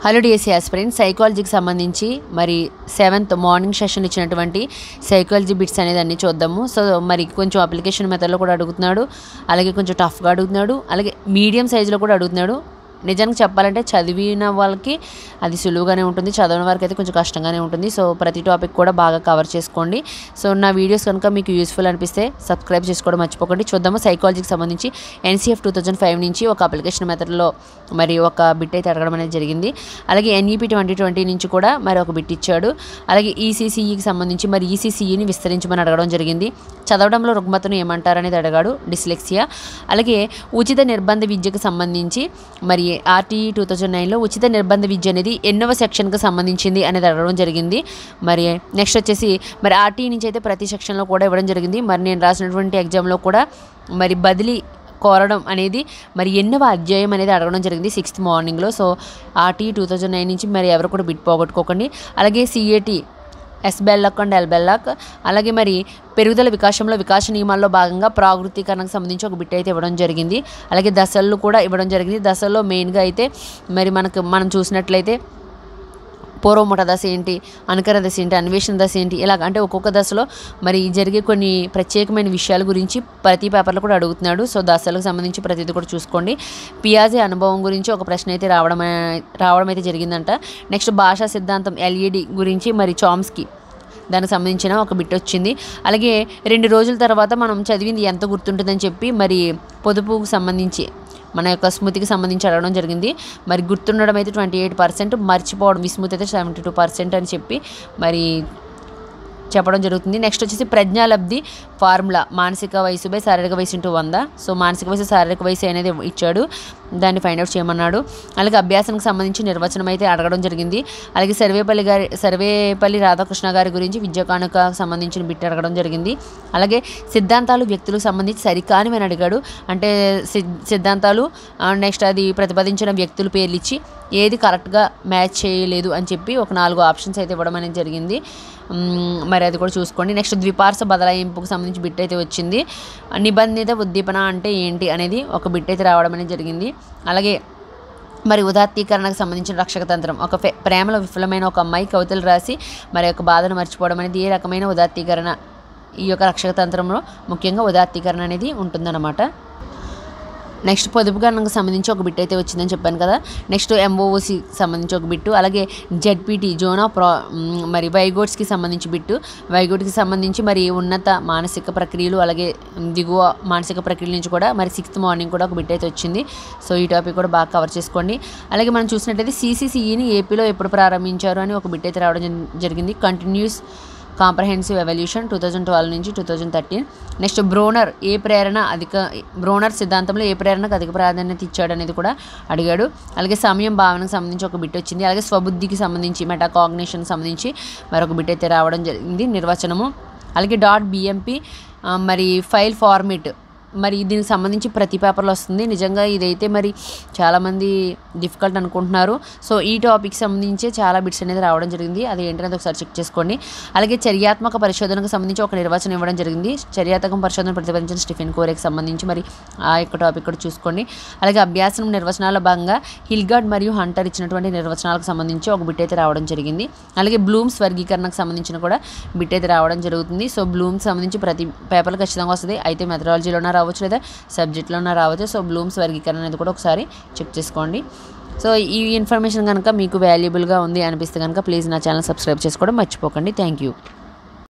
Hello DSC aspirants, సైకాలజీకి సంబంధించి మరి 7th morning session ఇచ్చినటువంటి సైకాలజీ బిట్స్ అనేది అన్నీ చూద్దాము. సో మరి కొంచెం అప్లికేషన్ మెథడ్లో కూడా అడుగుతున్నాడు, అలాగే కొంచెం టఫ్గా అడుగుతున్నాడు, అలాగే మీడియం సైజులో కూడా అడుగుతున్నాడు. నిజానికి చెప్పాలంటే చదివిన వాళ్ళకి అది సులువుగానే ఉంటుంది, చదవని వారికి అయితే కొంచెం కష్టంగానే ఉంటుంది. సో ప్రతి టాపిక్ కూడా బాగా కవర్ చేసుకోండి. సో నా వీడియోస్ కనుక మీకు యూస్ఫుల్ అనిపిస్తే సబ్స్క్రైబ్ చేసుకోవడం మర్చిపోకండి. చూద్దాము సైకాలజీకి సంబంధించి NCF 2005 నుంచి ఒక అప్లికేషన్ మెథడ్లో మరి ఒక బిట్ అయితే అడగడం అనేది జరిగింది. అలాగే NEP 2020 నుంచి కూడా మరి ఒక బిట్ ఇచ్చాడు. అలాగే ECCEకి సంబంధించి మరి ECCEని విస్తరించమని అడగడం జరిగింది. చదవడంలో రుగ్మతను ఏమంటారనేది అడిగాడు, డిస్లెక్సియా. అలాగే ఉచిత నిర్బంధ విద్యకు సంబంధించి మరి RTE 2009లో ఉచిత నిర్బంధ విద్య అనేది ఎన్నవ సెక్షన్కి సంబంధించింది అనేది అడగడం జరిగింది. మరి నెక్స్ట్ వచ్చేసి మరి RTE నుంచి అయితే ప్రతి సెక్షన్లో కూడా ఇవ్వడం జరిగింది. మరి నేను రాసినటువంటి ఎగ్జామ్లో కూడా మరి బదిలీ కోరడం అనేది మరి ఎన్నవ అధ్యాయం అనేది అడగడం జరిగింది 6th మార్నింగ్లో. సో RTE 2009 నుంచి మరి ఎవరు కూడా బిట్ పోగొట్టుకోకండి. అలాగే CAT SBLOC అండ్ LBLOC, అలాగే మరి పెరుగుదల వికాసంలో వికాస నియమాల్లో భాగంగా ప్రాకృతీకరణకు సంబంధించి ఒక బిట్ అయితే ఇవ్వడం జరిగింది. అలాగే దశలు కూడా ఇవ్వడం జరిగింది. దశల్లో మెయిన్గా అయితే మరి మనం చూసినట్లయితే పూర్వముఠ దశ ఏంటి, అనుకర దశ ఏంటి, అన్వేషణ దశ ఏంటి, ఇలాగ అంటే ఒక్కొక్క దశలో మరి జరిగే కొన్ని ప్రత్యేకమైన విషయాల గురించి ప్రతి పేపర్లో కూడా అడుగుతున్నాడు. సో దశలకు సంబంధించి ప్రతిదీ కూడా చూసుకోండి. పియాజే అనుభవం గురించి ఒక ప్రశ్న అయితే రావడం అయితే జరిగిందంట. నెక్స్ట్ భాషా సిద్ధాంతం LED గురించి మరి చామ్స్కీ దానికి సంబంధించిన ఒక బిట్ వచ్చింది. అలాగే 2 రోజుల తర్వాత మనం చదివింది ఎంత గుర్తుంటుందని చెప్పి మరి పొదుపుకు సంబంధించి మన యొక్క స్మృతికి సంబంధించి అడగడం జరిగింది. మరి గుర్తుండడం అయితే 28%, మర్చిపోవడం విస్మృతి అయితే 72% అని చెప్పి మరి చెప్పడం జరుగుతుంది. నెక్స్ట్ వచ్చేసి ప్రజ్ఞాలబ్ధి ఫార్ములా మానసిక వయసు బై శారీరక వయసు × 100. సో మానసిక వయసు శారీరక వయసు అనేది ఇచ్చాడు, దాన్ని ఫైండ్ అవుట్ చేయమన్నాడు. అలాగే అభ్యాసానికి సంబంధించి నిర్వచనం అయితే అడగడం జరిగింది. అలాగే సర్వేపల్లి రాధాకృష్ణ గారి గురించి విద్యా కానుక సంబంధించిన బిట్ అడగడం జరిగింది. అలాగే సిద్ధాంతాలు వ్యక్తులకు సంబంధించి సరికానివని అడిగాడు. అంటే సిద్ధాంతాలు నెక్స్ట్ అది ప్రతిపాదించిన వ్యక్తుల పేర్లు ఇచ్చి ఏది కరెక్ట్గా మ్యాచ్ చేయలేదు అని చెప్పి ఒక 4 ఆప్షన్స్ అయితే ఇవ్వడం అనేది జరిగింది. మరి అది కూడా చూసుకోండి. నెక్స్ట్ ద్విపార్శ్వ బదలాయింపుకు సంబంధించి బిట్ అయితే వచ్చింది. నిబంధిత ఉద్దీపన అంటే ఏంటి అనేది ఒక బిట్ అయితే రావడం అనేది జరిగింది. అలాగే మరి ఉదాత్తీకరణకు సంబంధించిన రక్షక తంత్రం, ఒక ప్రేమలో విఫలమైన ఒక అమ్మాయి కవితలు రాసి మరి యొక్క బాధను మర్చిపోవడం అనేది ఏ రకమైన ఉదాత్తీకరణ, ఈ యొక్క రక్షక తంత్రంలో ముఖ్యంగా ఉదాత్తీకరణ అనేది ఉంటుందన్నమాట. నెక్స్ట్ పొదుపు గణనకు సంబంధించి ఒక బిట్ అయితే వచ్చిందని చెప్పాను కదా. నెక్స్ట్ MOOC సంబంధించి ఒక బిట్టు, అలాగే ZPT జోన్ ఆఫ్ మరి వైగోట్స్కి సంబంధించి బిట్టు, వైగోట్కి సంబంధించి మరి ఉన్నత మానసిక ప్రక్రియలు అలాగే దిగువ మానసిక ప్రక్రియల నుంచి కూడా మరి 6th మార్నింగ్ కూడా ఒక బిట్ అయితే వచ్చింది. సో ఈ టాపిక్ కూడా బాగా కవర్ చేసుకోండి. అలాగే మనం చూసినట్టయితే CCCEని ఏపీలో ఎప్పుడు ప్రారంభించారు అని ఒక బిట్ అయితే రావడం జరిగింది. కంటిన్యూస్ కాంప్రహెన్సివ్ ఎవల్యూషన్ 2012 నుంచి 2013. నెక్స్ట్ బ్రోనర్ సిద్ధాంతంలో ఏ ప్రేరణకు అధిక ప్రాధాన్యత ఇచ్చాడు అనేది కూడా అడిగాడు. అలాగే సమయం భావనకు సంబంధించి ఒక బిట్ వచ్చింది. అలాగే స్వబుద్ధికి సంబంధించి మెటాకాగ్నిషన్ సంబంధించి మరొక బిట్ అయితే రావడం జరిగింది, నిర్వచనము. అలాగే .bmp మరి ఫైల్ ఫార్మేట్ మరి దీనికి సంబంధించి ప్రతి పేపర్లో వస్తుంది. నిజంగా ఇదైతే మరి చాలామంది డిఫికల్ట్ అనుకుంటున్నారు. సో ఈ టాపిక్ సంబంధించి చాలా బిట్స్ అనేది రావడం జరిగింది, అది ఏంటనేది ఒకసారి చెక్ చేసుకోండి. అలాగే చర్యాత్మక పరిశోధనకు సంబంధించి ఒక నిర్వచనం ఇవ్వడం జరిగింది. చర్యాత్మక పరిశోధన ప్రతిపాదించిన స్టీఫెన్ కోరేకి సంబంధించి మరి ఆ యొక్క టాపిక్ కూడా చూసుకోండి. అలాగే అభ్యాసం నిర్వచనాల భాగంగా హిల్గార్డ్ మరియు హంటర్ ఇచ్చినటువంటి నిర్వచనాలకు సంబంధించి ఒక బిట్ అయితే రావడం జరిగింది. అలాగే బ్లూమ్స్ వర్గీకరణకు సంబంధించిన కూడా బిట్ అయితే రావడం జరుగుతుంది. సో బ్లూమ్స్ సంబంధించి ప్రతి పేపర్లు ఖచ్చితంగా వస్తుంది, అయితే మెథడాలజీలోనే రావచ్చు లేదా సబ్జెక్ట్లోనే రావచ్చు. సో బ్లూమ్స్ వర్గీకరణ అనేది కూడా ఒకసారి చెక్ చేసుకోండి. సో ఈ ఇన్ఫర్మేషన్ కనుక మీకు వాల్యుబుల్గా ఉంది అనిపిస్తే కనుక ప్లీజ్ నా ఛానల్ సబ్స్క్రైబ్ చేసుకోవడం మర్చిపోకండి. Thank you.